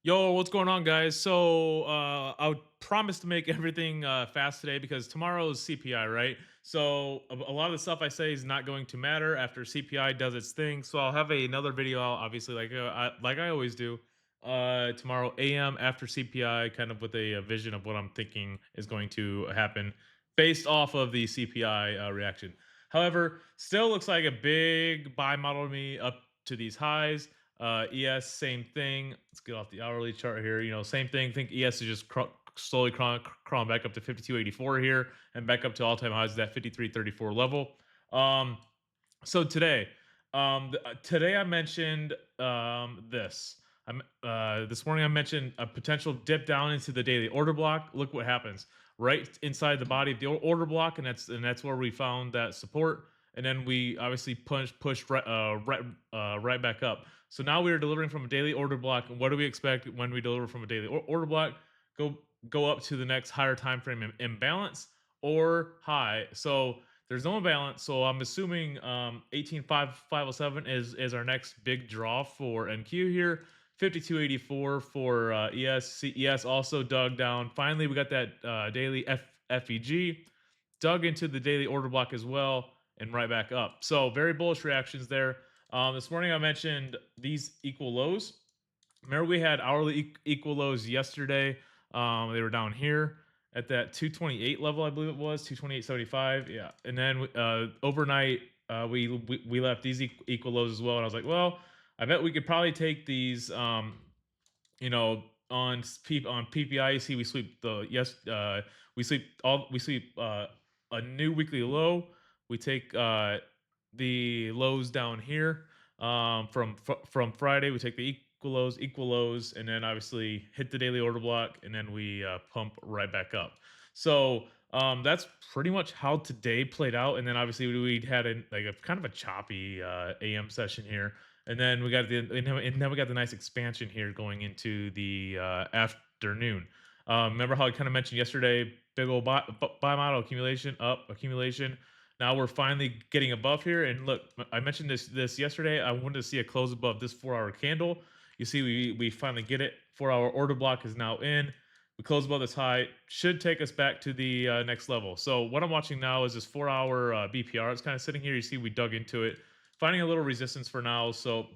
Yo, what's going on, guys? I promised to make everything fast today because tomorrow is CPI, right? So a lot of the stuff I say is not going to matter after CPI does its thing. So I'll have another video out, obviously, like I always do, tomorrow AM after CPI, kind of with a vision of what I'm thinking is going to happen based off of the CPI reaction. However, still looks like a big buy model to me up to these highs. ES, same thing. Let's get off the hourly chart here. Same thing. Think ES is just slowly crawling back up to 52.84 here and back up to all time highs at that 53.34 level. Um, so today I mentioned this. This morning I mentioned a potential dip down into the daily order block. Look what happens right inside the body of the order block, and that's where we found that support. And then we obviously pushed right back up. So now we are delivering from a daily order block. And what do we expect when we deliver from a daily order block? Go up to the next higher time frame imbalance or high. So there's no imbalance, so I'm assuming 18,507 is our next big draw for NQ here. 5284 for ES. ES also dug down. Finally, we got that daily FEG dug into the daily order block as well and right back up. So very bullish reactions there. This morning I mentioned these equal lows. Remember, we had hourly equal lows yesterday. They were down here at that 228 level, I believe it was 228.75. Yeah, and then overnight we left these equal lows as well. And I was like, well, I bet we could probably take these. On PPI, you see, we sweep we sweep a new weekly low. We take the lows down here from Friday. We take the equal lows, and then obviously hit the daily order block, and then we pump right back up. So that's pretty much how today played out. And then obviously we had a kind of a choppy AM session here, and then we got the nice expansion here going into the afternoon. Remember how I kind of mentioned yesterday, big old buy model accumulation up accumulation. Now we're finally getting above here, and look, I mentioned this yesterday. I wanted to see a close above this 4 hour candle. You see, we finally get it. 4 hour order block is now in. We close above this high, should take us back to the next level. So what I'm watching now is this 4 hour BPR. It's kind of sitting here. You see, we dug into it, finding a little resistance for now. So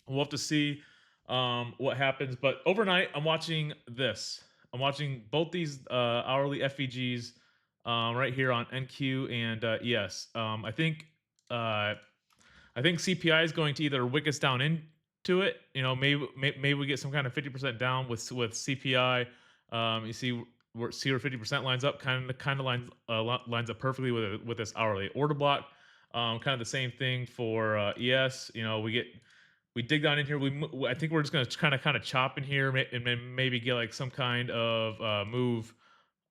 we'll have to see what happens. But overnight, I'm watching this. I'm watching both these hourly FEGs right here on NQ and ES. I think CPI is going to either wick us down into it. Maybe we get some kind of 50% down with CPI. You see where 50% lines up, kind of lines up perfectly with this hourly order block. Kind of the same thing for ES. We dig down in here. I think we're just going to kind of chop in here and then maybe get like some kind of move.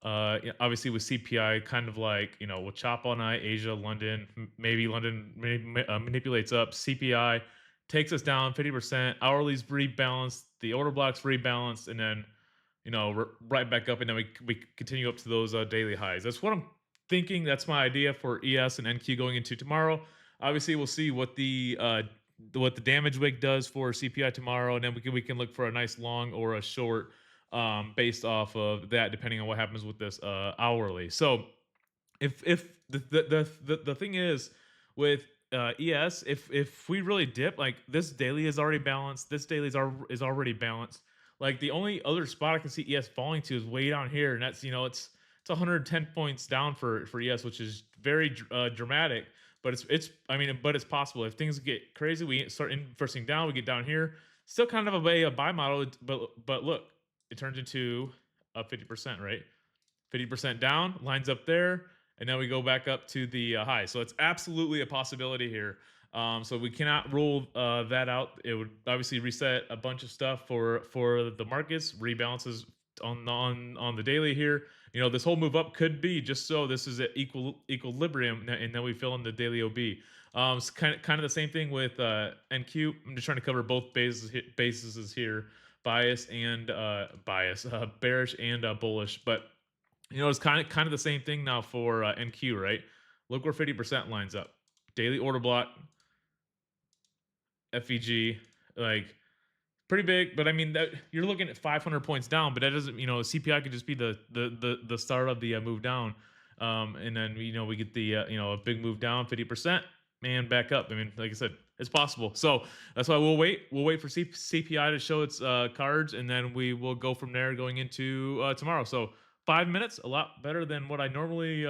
Yeah, obviously with CPI, kind of like we'll chop all night. Asia, London, maybe London manipulates up. CPI takes us down 50%. Hourly's rebalanced. The order blocks rebalanced, and then right back up, and then we continue up to those daily highs. That's what I'm thinking. That's my idea for ES and NQ going into tomorrow. Obviously, we'll see what the damage wick does for CPI tomorrow, and then we can look for a nice long or a short based off of that, depending on what happens with this hourly. So if the thing is with ES, if we really dip, like this daily is already balanced, this daily is already balanced. Like the only other spot I can see ES falling to is way down here, and that's it's 110 points down for ES, which is very dramatic. But but it's possible if things get crazy. We start inversing down, we get down here. Still kind of a buy model, but look, it turns into a 50%, right? 50% down, lines up there, and then we go back up to the high. So it's absolutely a possibility here. So we cannot rule that out. It would obviously reset a bunch of stuff for the markets, rebalances on the daily here. This whole move up could be just so this is at equilibrium, and then we fill in the daily OB. It's kind of the same thing with NQ. I'm just trying to cover both bases here, bearish and bullish, but it's kind of the same thing now for NQ, right? Look where 50% lines up. Daily order block, FEG, like pretty big, but I mean that you're looking at 500 points down, but that doesn't, CPI could just be the start of the move down, and then we get the a big move down 50% and back up. I mean, like I said, it's possible. So that's why we'll wait. We'll wait for CPI to show its cards, and then we will go from there going into tomorrow. So 5 minutes, a lot better than what I normally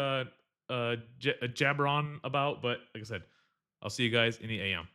jabber on about. But like I said, I'll see you guys in the AM.